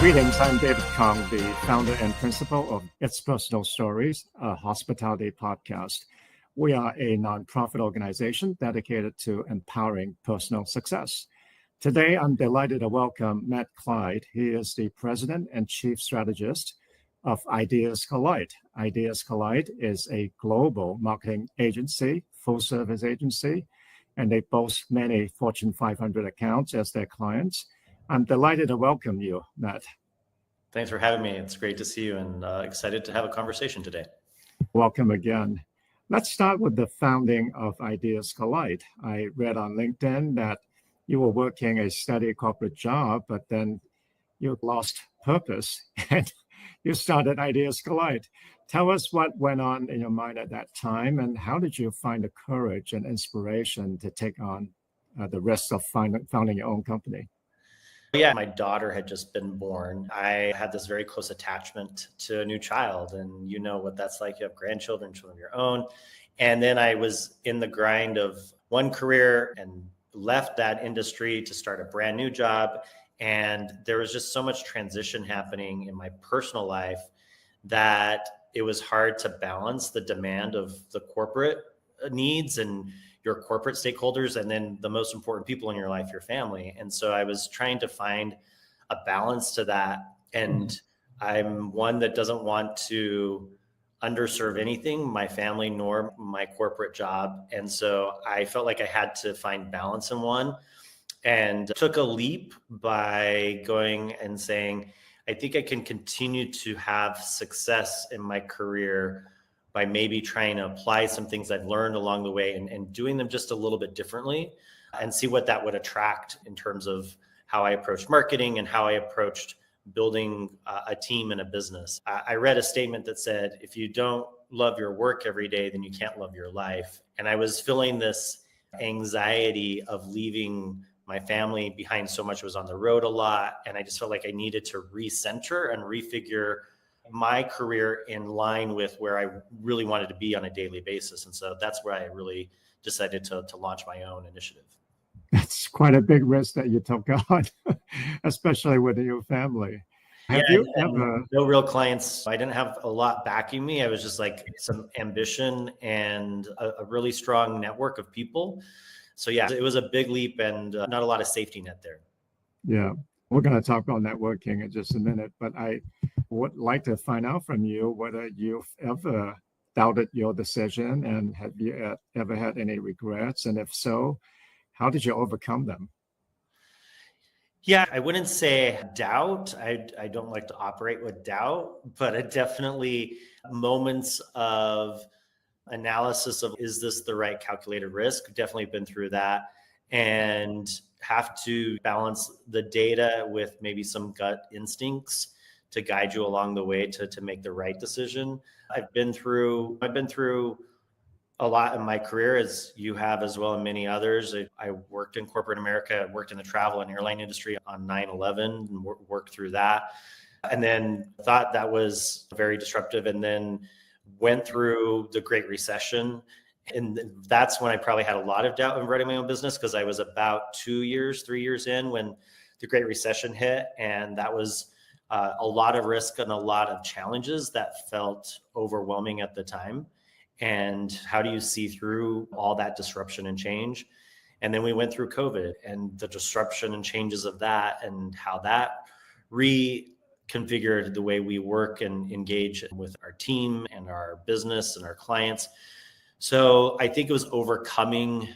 Greetings, I'm David Kong, the founder and principal of It's Personal Stories, a hospitality podcast. We are a nonprofit organization dedicated to empowering personal success. Today, I'm delighted to welcome Matt Clyde. He is the president and chief strategist of Ideas Clyde. Ideas Clyde is a global marketing agency, full-service agency, and they boast many Fortune 500 accounts as their clients. I'm delighted to welcome you, Matt. Thanks for having me. It's great to see you and excited to have a conversation today. Welcome again. Let's start with the founding of Ideas Clyde. I read on LinkedIn that you were working a steady corporate job, but then you lost purpose and you started Ideas Clyde. Tell us what went on in your mind at that time and how did you find the courage and inspiration to take on the risk of founding your own company? Yeah, my daughter had just been born. I had this very close attachment to a new child, and you know what that's like. You have grandchildren, children of your own. And then I was in the grind of one career and left that industry to start a brand new job. And there was just so much transition happening in my personal life that it was hard to balance the demand of the corporate needs and your corporate stakeholders, and then the most important people in your life, your family. And so I was trying to find a balance to that. And I'm one that doesn't want to underserve anything, my family nor my corporate job. And so I felt like I had to find balance in one, and took a leap by going and saying, I think I can continue to have success in my career by maybe trying to apply some things I've learned along the way and doing them just a little bit differently, and see what that would attract in terms of how I approached marketing and how I approached building a team and a business. I read a statement that said, if you don't love your work every day, then you can't love your life. And I was feeling this anxiety of leaving my family behind. So much. Was on the road a lot. And I just felt like I needed to recenter and refigure my career in line with where I really wanted to be on a daily basis. And so that's where I really decided to launch my own initiative. That's quite a big risk that you took on, especially with your family. Have you ever... No real clients. I didn't have a lot backing me. I was just like some ambition and a really strong network of people. So yeah, it was a big leap and not a lot of safety net there. Yeah. We're going to talk about networking in just a minute, but I would like to find out from you whether you've ever doubted your decision, and have you ever had any regrets? And if so, how did you overcome them? Yeah, I wouldn't say doubt. I don't like to operate with doubt, but it definitely moments of analysis of, is this the right calculated risk? Definitely been through that, and have to balance the data with maybe some gut instincts to guide you along the way to make the right decision. I've been through a lot in my career, as you have as well, and many others. I worked in corporate America, I worked in the travel and airline industry on 9/11 and worked through that. And then thought that was very disruptive, and then went through the Great Recession. And that's when I probably had a lot of doubt in running my own business, because I was about 3 years in when the Great Recession hit. And that was a lot of risk and a lot of challenges that felt overwhelming at the time. And how do you see through all that disruption and change? And then we went through COVID and the disruption and changes of that, and how that reconfigured the way we work and engage with our team and our business and our clients. So I think it was overcoming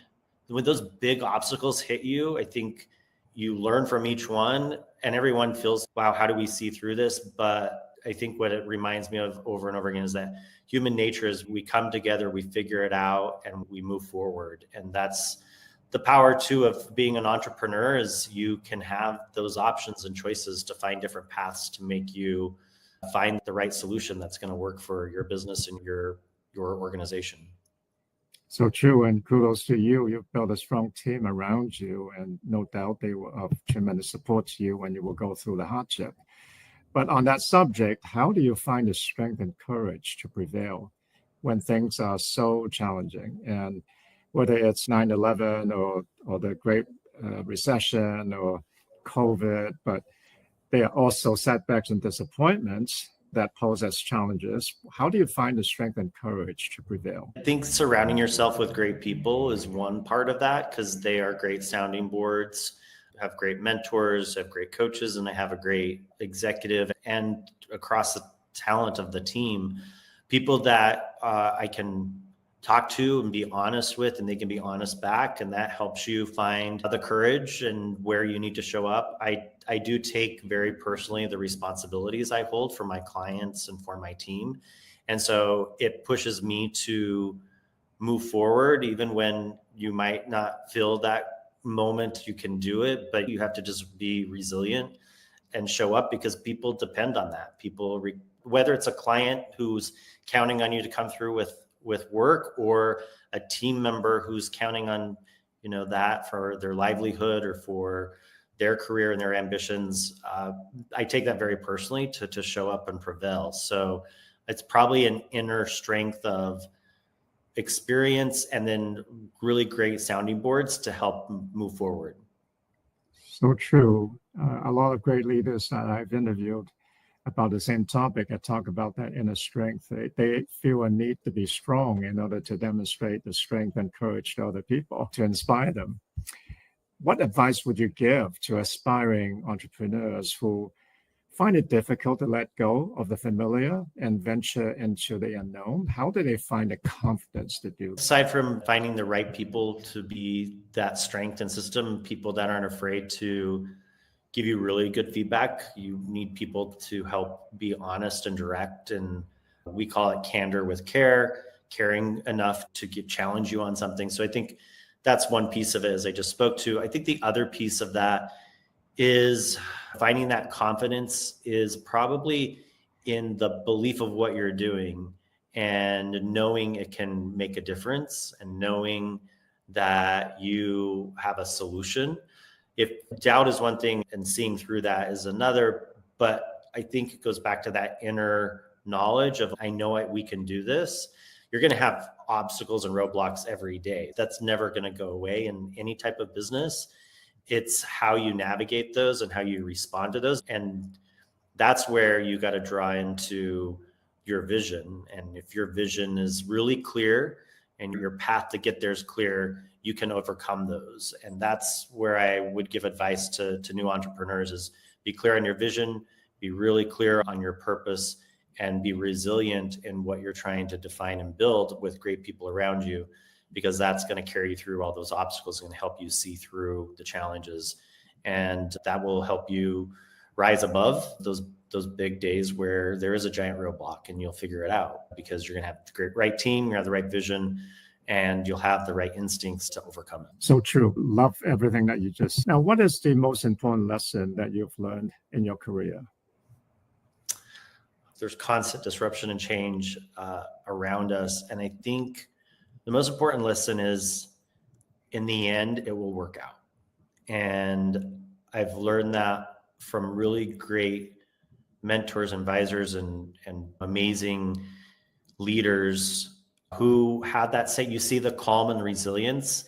when those big obstacles hit you. I think you learn from each one, and everyone feels, wow, how do we see through this? But I think what it reminds me of over and over again is that human nature is we come together, we figure it out, and we move forward. And that's the power too of being an entrepreneur, is you can have those options and choices to find different paths to make you find the right solution that's going to work for your business and your organization. So true, and kudos to you. You've built a strong team around you, and no doubt they were of tremendous support to you when you will go through the hardship. But on that subject, how do you find the strength and courage to prevail when things are so challenging? And whether it's 9/11 or the Great Recession or COVID, but There are also setbacks and disappointments that pose as challenges. How do you find the strength and courage to prevail? I think surrounding yourself with great people is one part of that, because they are great sounding boards, have great mentors, have great coaches, and they have a great executive and across the talent of the team, people that I can talk to and be honest with, and they can be honest back. And that helps you find the courage and where you need to show up. I do take very personally the responsibilities I hold for my clients and for my team. And so it pushes me to move forward, even when you might not feel that moment you can do it, but you have to just be resilient and show up, because people depend on that. Whether it's a client who's counting on you to come through with work, or a team member who's counting on, that for their livelihood or for their career and their ambitions, I take that very personally to show up and prevail. So it's probably an inner strength of experience and then really great sounding boards to help move forward. So true. A lot of great leaders that I've interviewed about the same topic, I talk about that inner strength. They feel a need to be strong in order to demonstrate the strength and courage to other people, to inspire them. What advice would you give to aspiring entrepreneurs who find it difficult to let go of the familiar and venture into the unknown? How do they find the confidence to do? Aside from finding the right people to be that strength and system, people that aren't afraid to give you really good feedback, you need people to help be honest and direct. And we call it candor with care, caring enough to challenge you on something. So I think that's one piece of it, as I just spoke to. I think the other piece of that is finding that confidence is probably in the belief of what you're doing and knowing it can make a difference and knowing that you have a solution. If doubt is one thing and seeing through that is another, but I think it goes back to that inner knowledge of, I know we can do this. You're going to have obstacles and roadblocks every day. That's never going to go away in any type of business. It's how you navigate those and how you respond to those. And that's where you got to draw into your vision. And if your vision is really clear and your path to get there is clear, you can overcome those. And that's where I would give advice to new entrepreneurs is be clear on your vision, be really clear on your purpose, and be resilient in what you're trying to define and build with great people around you, because that's going to carry you through all those obstacles and help you see through the challenges. And that will help you rise above those big days where there is a giant roadblock, and you'll figure it out because you're going to have the right team, you're going to have the right vision, and you'll have the right instincts to overcome it. So true. Love everything that you just. Now, what is the most important lesson that you've learned in your career? There's constant disruption and change around us. And I think the most important lesson is, in the end, it will work out. And I've learned that from really great mentors, advisors, and amazing leaders who had that say, you see the calm and resilience,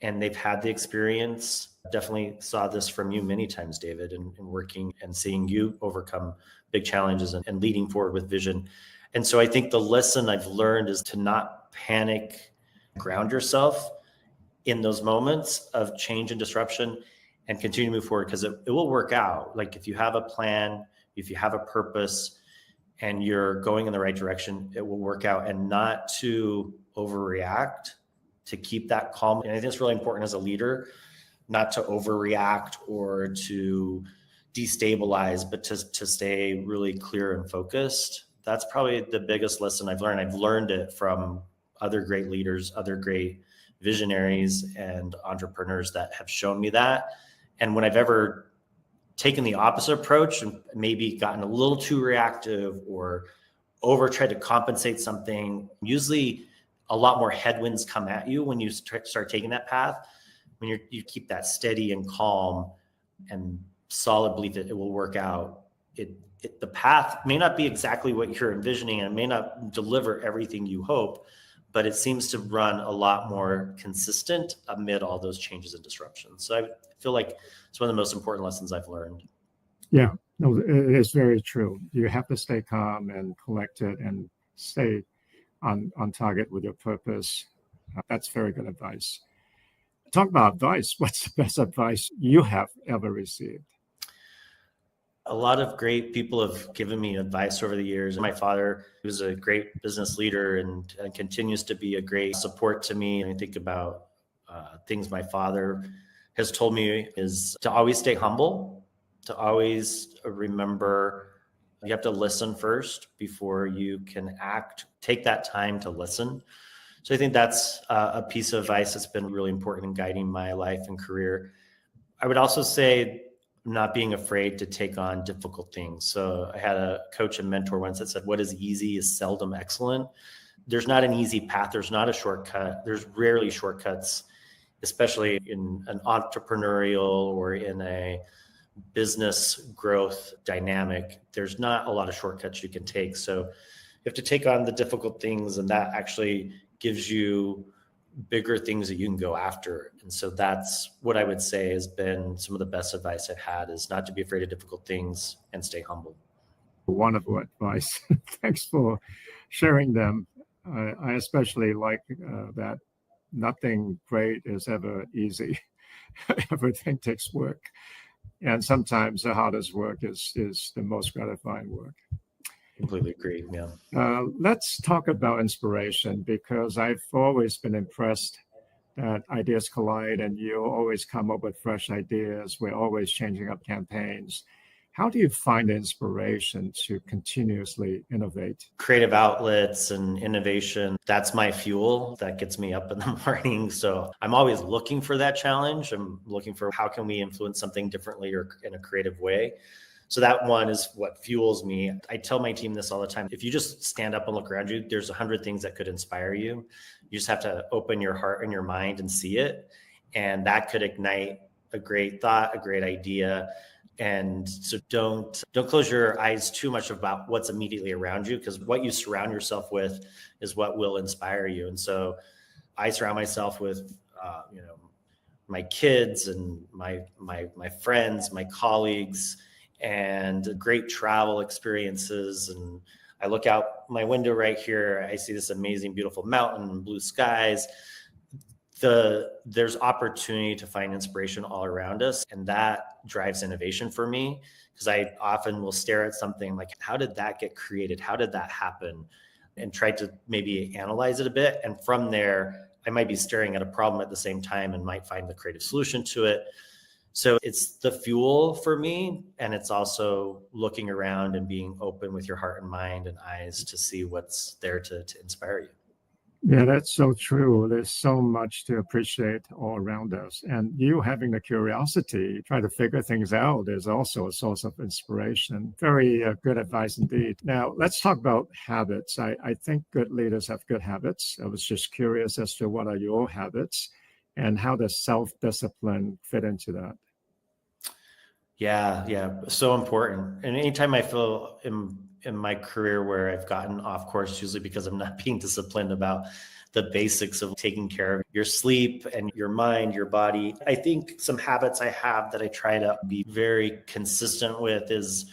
and they've had the experience. Definitely saw this from you many times, David, in working and seeing you overcome big challenges and leading forward with vision. And so I think the lesson I've learned is to not panic, ground yourself in those moments of change and disruption, and continue to move forward, because it will work out. Like if you have a plan, if you have a purpose, and you're going in the right direction, it will work out. And not to overreact, to keep that calm. And I think it's really important as a leader, not to overreact or to destabilize, but to stay really clear and focused. That's probably the biggest lesson I've learned. I've learned it from other great leaders, other great visionaries and entrepreneurs that have shown me that. And when I've ever taken the opposite approach and maybe gotten a little too reactive or tried to compensate something, usually a lot more headwinds come at you when you start taking that path. When you keep that steady and calm and solid belief that it will work out, the path may not be exactly what you're envisioning, and it may not deliver everything you hope, but it seems to run a lot more consistent amid all those changes and disruptions. So I feel like it's one of the most important lessons I've learned. Yeah, No, it is very true. You have to stay calm and collected and stay on target with your purpose. That's very good advice. Talk about advice. What's the best advice you have ever received? A lot of great people have given me advice over the years. My father, he was a great business leader and continues to be a great support to me. And I think about things my father has told me is to always stay humble, to always remember you have to listen first before you can act. Take that time to listen. So I think that's a piece of advice that's been really important in guiding my life and career. I would also say not being afraid to take on difficult things. So I had a coach and mentor once that said, what is easy is seldom excellent. There's not an easy path. There's not a shortcut. There's rarely shortcuts, especially in an entrepreneurial or in a business growth dynamic. There's not a lot of shortcuts you can take. So you have to take on the difficult things, and that actually gives you bigger things that you can go after. And so that's what I would say has been some of the best advice I've had, is not to be afraid of difficult things and stay humble. Wonderful advice. Thanks for sharing them. I especially like that nothing great is ever easy. Everything takes work. And sometimes the hardest work is the most gratifying work. Completely agree. Yeah. Let's talk about inspiration, because I've always been impressed that ideas collide and you always come up with fresh ideas. We're always changing up campaigns. How do you find inspiration to continuously innovate? Creative outlets and innovation, that's my fuel. That gets me up in the morning. So I'm always looking for that challenge. I'm looking for how can we influence something differently or in a creative way. So that one is what fuels me. I tell my team this all the time. If you just stand up and look around you, there's 100 things that could inspire you. You just have to open your heart and your mind and see it. And that could ignite a great thought, a great idea. And so don't close your eyes too much about what's immediately around you, because what you surround yourself with is what will inspire you. And so I surround myself with, my kids and my friends, my colleagues, and great travel experiences. And I look out my window right here, I see this amazing, beautiful mountain and blue skies. There's opportunity to find inspiration all around us, and that drives innovation for me, because I often will stare at something like, how did that get created? How did that happen? And try to maybe analyze it a bit. And from there, I might be staring at a problem at the same time and might find the creative solution to it. So it's the fuel for me. And it's also looking around and being open with your heart and mind and eyes to see what's there to inspire you. Yeah, that's so true. There's so much to appreciate all around us. And you having the curiosity, try to figure things out, is also a source of inspiration. Very good advice indeed. Now, let's talk about habits. I think good leaders have good habits. I was just curious as to what are your habits and how does self-discipline fit into that? Yeah. So important. And anytime I feel in my career where I've gotten off course, usually because I'm not being disciplined about the basics of taking care of your sleep and your mind, your body. I think some habits I have that I try to be very consistent with is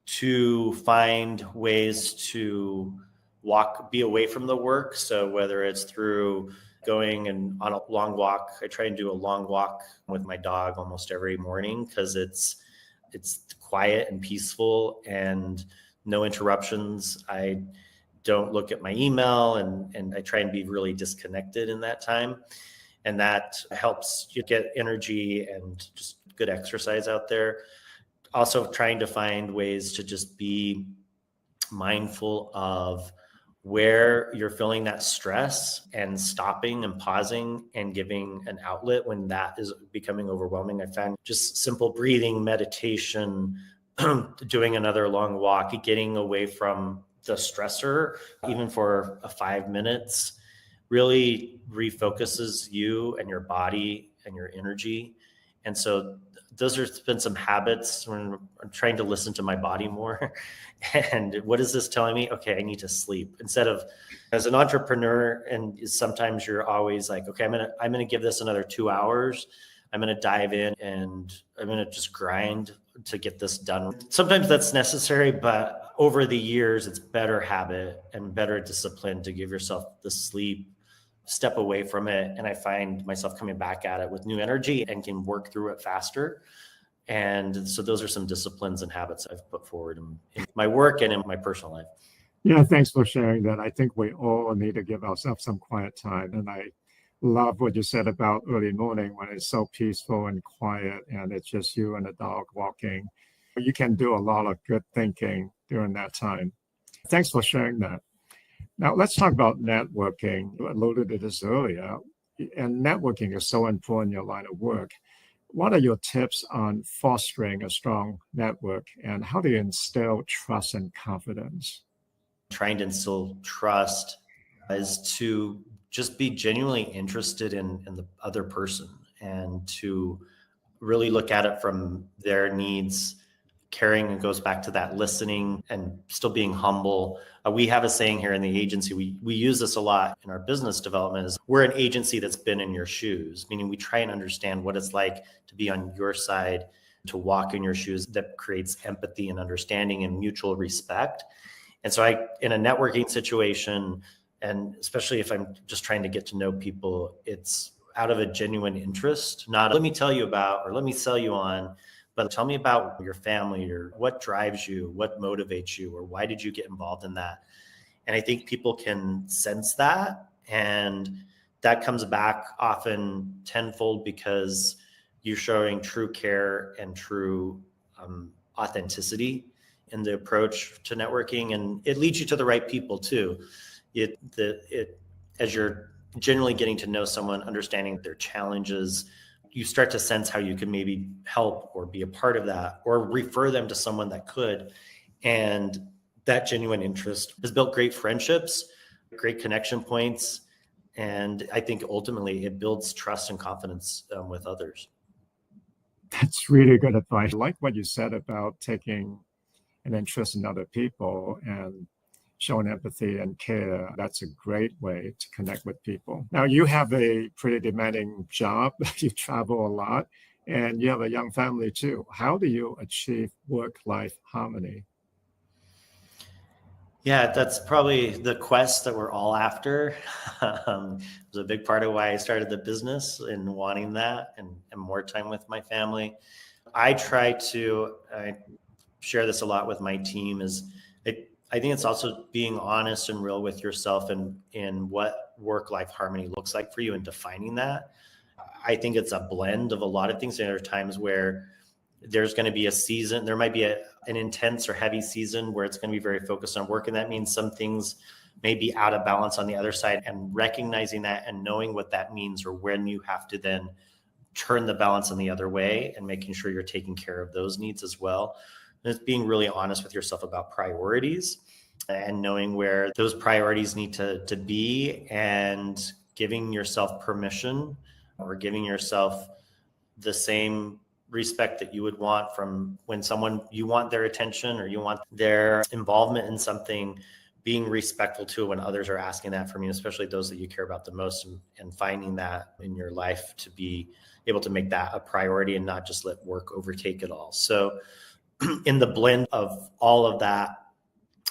to find ways to be away from the work. So whether it's through going and on a long walk, I try and do a long walk with my dog almost every morning, because it's quiet and peaceful and no interruptions. I don't look at my email, and I try and be really disconnected in that time. And that helps you get energy and just good exercise out there. Also trying to find ways to just be mindful of where you're feeling that stress and stopping and pausing and giving an outlet when that is becoming overwhelming. I found just simple breathing, meditation, doing another long walk, getting away from the stressor, even for 5 minutes, really refocuses you and your body and your energy. And so those have been some habits when I'm trying to listen to my body more. And what is this telling me? Okay, I need to sleep. Instead of, as an entrepreneur, and sometimes you're always like, okay, I'm gonna give this another 2 hours. I'm gonna dive in and I'm gonna just grind to get this done. Sometimes that's necessary, but over the years, it's better habit and better discipline to give yourself the sleep, step away from it. And I find myself coming back at it with new energy and can work through it faster. And so those are some disciplines and habits I've put forward in my work and in my personal life. Yeah, thanks for sharing that. I think we all need to give ourselves some quiet time. And I love what you said about early morning when it's so peaceful and quiet and it's just you and the dog walking. You can do a lot of good thinking during that time. Thanks for sharing that. Now, let's talk about networking. You alluded to this earlier, and networking is so important in your line of work. What are your tips on fostering a strong network, and how do you instill trust and confidence? Trying to instill trust is to just be genuinely interested in the other person and to really look at it from their needs. Caring, it goes back to that listening and still being humble. We have a saying here in the agency, we use this a lot in our business development, is we're an agency that's been in your shoes, meaning we try and understand what it's like to be on your side, to walk in your shoes. That creates empathy and understanding and mutual respect. And so in a networking situation, and especially if I'm just trying to get to know people, it's out of a genuine interest, not let me tell you about, or let me sell you on, but tell me about your family or what drives you, what motivates you, or why did you get involved in that? And I think people can sense that. And that comes back often tenfold because you're showing true care and true authenticity in the approach to networking. And it leads you to the right people too. As you're generally getting to know someone, understanding their challenges, you start to sense how you can maybe help or be a part of that or refer them to someone that could. And that genuine interest has built great friendships, great connection points. And I think ultimately it builds trust and confidence with others. That's really good advice. I like what you said about taking an interest in other people and showing empathy and care. That's a great way to connect with people. Now, you have a pretty demanding job. You travel a lot and you have a young family too. How do you achieve work-life harmony? Yeah, that's probably the quest that we're all after. It was a big part of why I started the business and wanting that and more time with my family. I share this a lot with my team I think it's also being honest and real with yourself and in what work-life harmony looks like for you and defining that. I think it's a blend of a lot of things. There are times where there's going to be a season, there might be an intense or heavy season where it's going to be very focused on work. And that means some things may be out of balance on the other side, and recognizing that and knowing what that means or when you have to then turn the balance in the other way and making sure you're taking care of those needs as well. And it's being really honest with yourself about priorities and knowing where those priorities need to be and giving yourself permission or giving yourself the same respect that you would want from when you want their attention or you want their involvement in something, being respectful to when others are asking that from you, especially those that you care about the most, and finding that in your life to be able to make that a priority and not just let work overtake it all. So in the blend of all of that,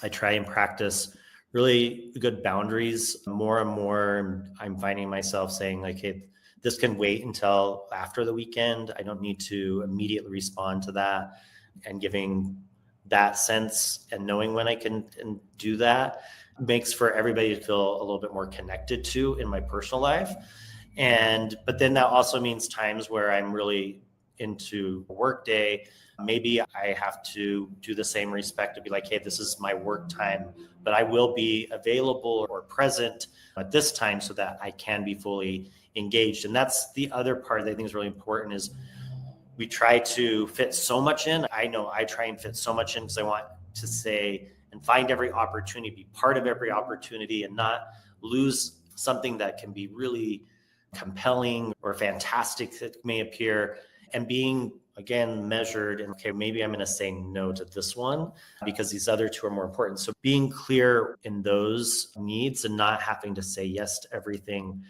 I try and practice really good boundaries. More and more, I'm finding myself saying like, hey, this can wait until after the weekend. I don't need to immediately respond to that, and giving that sense and knowing when I can do that makes for everybody to feel a little bit more connected to in my personal life. But then that also means times where I'm really into work day. Maybe I have to do the same respect to be like, hey, this is my work time, but I will be available or present at this time so that I can be fully engaged. And that's the other part that I think is really important is we try to fit so much in. I know I try and fit so much in because I want to say and find every opportunity, be part of every opportunity and not lose something that can be really compelling or fantastic that may appear, and being again measured and okay, maybe I'm going to say no to this one because these other two are more important. So being clear in those needs and not having to say yes to everything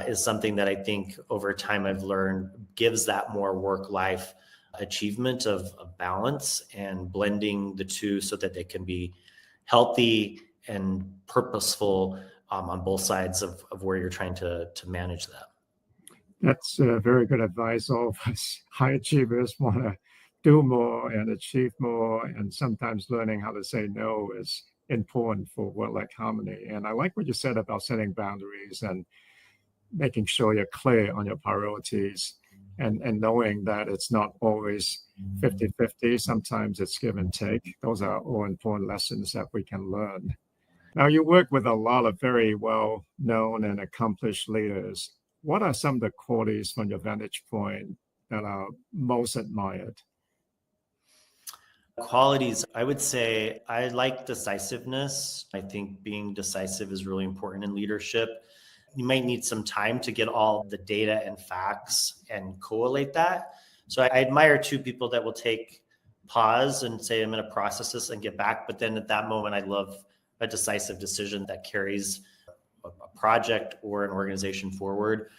is something that I think over time I've learned gives that more work-life achievement of balance and blending the two so that they can be healthy and purposeful on both sides of where you're trying to manage that. That's very good advice. All of us high achievers want to do more and achieve more, and sometimes learning how to say no is important for work-life harmony. And I like what you said about setting boundaries and making sure you're clear on your priorities and knowing that it's not always 50-50. Sometimes it's give and take. Those are all important lessons that we can learn. Now, you work with a lot of very well-known and accomplished leaders. What are some of the qualities from your vantage point that are most admired? Qualities, I would say I like decisiveness. I think being decisive is really important in leadership. You might need some time to get all the data and facts and collate that. So I admire two people that will take pause and say, I'm going to process this and get back. But then at that moment, I love a decisive decision that carries a project or an organization forward.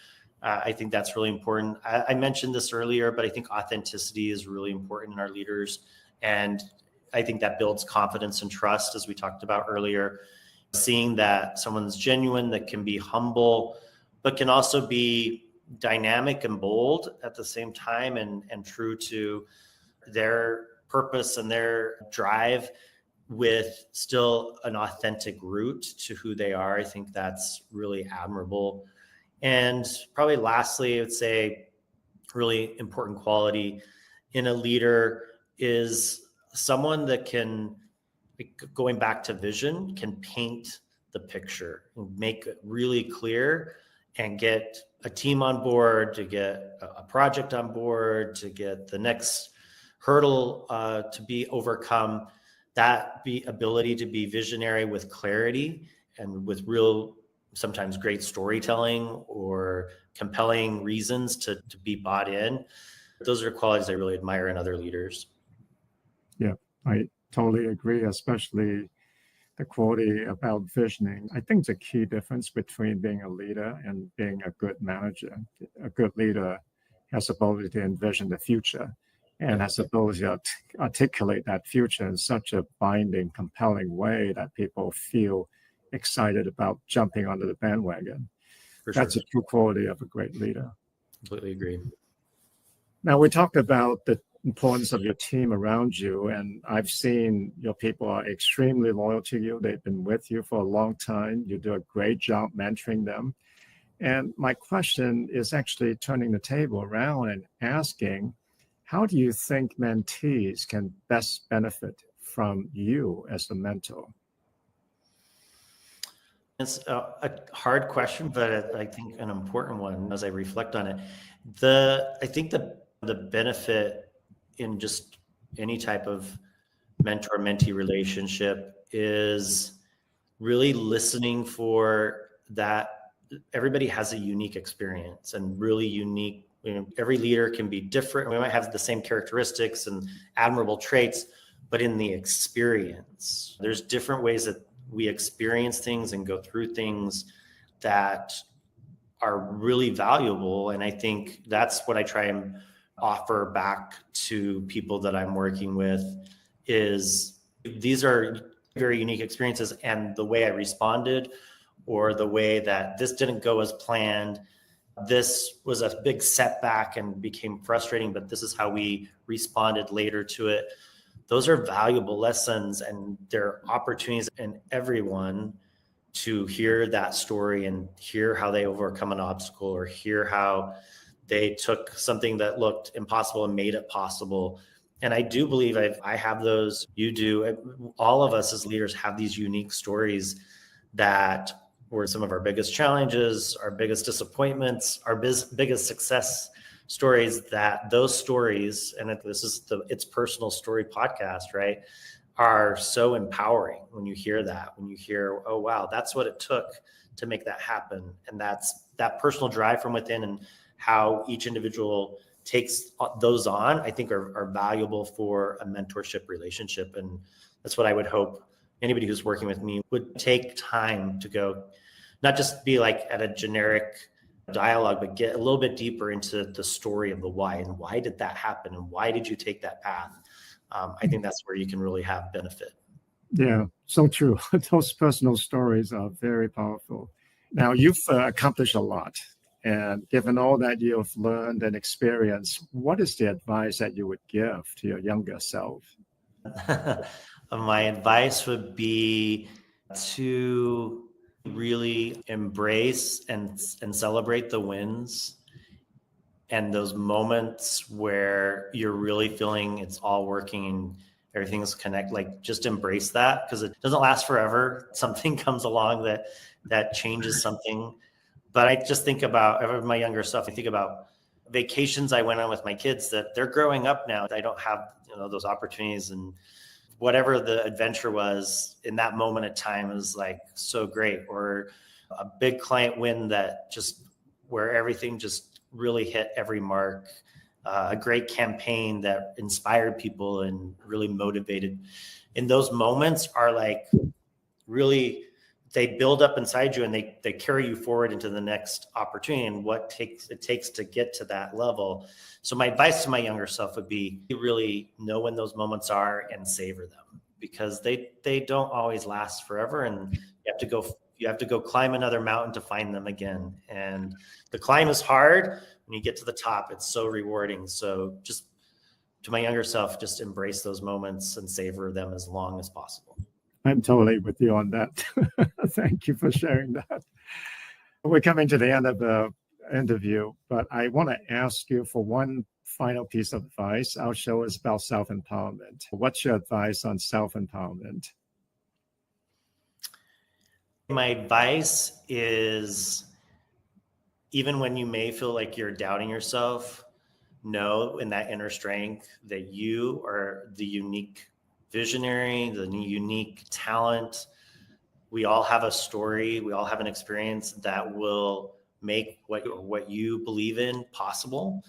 I think that's really important. I mentioned this earlier, but I think authenticity is really important in our leaders. And I think that builds confidence and trust, as we talked about earlier. Seeing that someone's genuine, that can be humble, but can also be dynamic and bold at the same time and true to their purpose and their drive with still an authentic root to who they are. I think that's really admirable. And probably lastly, I would say really important quality in a leader is someone that can, going back to vision, can paint the picture, make it really clear and get a team on board, to get a project on board, to get the next hurdle to be overcome. That ability to be visionary with clarity and with real, sometimes great storytelling or compelling reasons to be bought in. Those are qualities I really admire in other leaders. Yeah, I totally agree, especially the quality about visioning. I think the key difference between being a leader and being a good manager. A good leader has the ability to envision the future and has the ability to articulate that future in such a binding, compelling way that people feel excited about jumping onto the bandwagon. That's a true quality of a great leader. Completely agree. Now, we talked about the importance of your team around you, and I've seen your people are extremely loyal to you. They've been with you for a long time. You do a great job mentoring them. And my question is actually turning the table around and asking, how do you think mentees can best benefit from you as the mentor? It's a hard question, but I think an important one as I reflect on it. I think the benefit in just any type of mentor-mentee relationship is really listening for that. Everybody has a unique experience and really unique. Every leader can be different. We might have the same characteristics and admirable traits, but in the experience, there's different ways that we experience things and go through things that are really valuable. And I think that's what I try and offer back to people that I'm working with is these are very unique experiences, and the way I responded or the way that this didn't go as planned, this was a big setback and became frustrating, but this is how we responded later to it. Those are valuable lessons, and there are opportunities in everyone to hear that story and hear how they overcome an obstacle or hear how they took something that looked impossible and made it possible. And I do believe I have those. You do. All of us as leaders have these unique stories that were some of our biggest challenges, our biggest disappointments, our biggest success stories. That those stories, and this is It's Personal Story podcast, right, are so empowering when you hear that, when you hear, oh, wow, that's what it took to make that happen. And that's that personal drive from within, and how each individual takes those on, I think are valuable for a mentorship relationship. And that's what I would hope anybody who's working with me would take time to go, not just be like at a generic dialogue, but get a little bit deeper into the story of the why and why did that happen and why did you take that path. I think that's where you can really have benefit. Yeah, so true. Those personal stories are very powerful. Now, you've accomplished a lot. And given all that you've learned and experienced, what is the advice that you would give to your younger self? My advice would be to really embrace and celebrate the wins and those moments where you're really feeling it's all working and everything's connected. Like, just embrace that, because it doesn't last forever. Something comes along that changes something. But I just think about my younger self. I think about vacations I went on with my kids that they're growing up now. I don't have, those opportunities, and whatever the adventure was in that moment of time is like so great. Or a big client win that just where everything just really hit every mark. A great campaign that inspired people and really motivated. And those moments are like really, they build up inside you and they carry you forward into the next opportunity and what it takes to get to that level. So my advice to my younger self would be really know when those moments are and savor them, because they don't always last forever, and you have to go climb another mountain to find them again. And the climb is hard. When you get to the top, it's so rewarding. So just to my younger self, just embrace those moments and savor them as long as possible. I'm totally with you on that. Thank you for sharing that. We're coming to the end of the interview, but I want to ask you for one final piece of advice. Our show is about self-empowerment. What's your advice on self-empowerment? My advice is, even when you may feel like you're doubting yourself, know in that inner strength that you are the unique visionary, the unique talent. We all have a story. We all have an experience that will make what you believe in possible.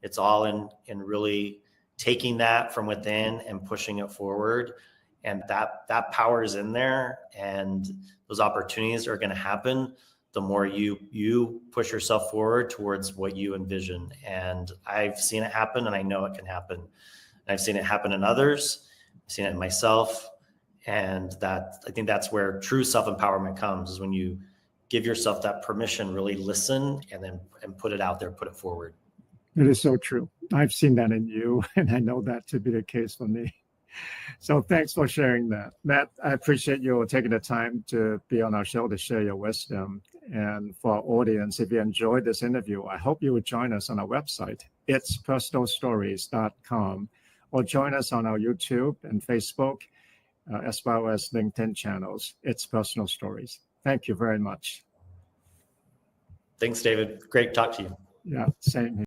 It's all in really taking that from within and pushing it forward. And that power is in there, and those opportunities are going to happen the more you push yourself forward towards what you envision. And I've seen it happen, and I know it can happen. And I've seen it happen in others. I've seen it in myself. And I think that's where true self-empowerment comes, is when you give yourself that permission, really listen, and put it out there, put it forward. It is so true. I've seen that in you, and I know that to be the case for me. So thanks for sharing that. Matt, I appreciate you taking the time to be on our show to share your wisdom. And for our audience, if you enjoyed this interview, I hope you would join us on our website, itspersonalstories.com, or join us on our YouTube and Facebook, as well as LinkedIn channels. It's Personal Stories. Thank you very much. Thanks, David. Great to talk to you. Yeah, same here.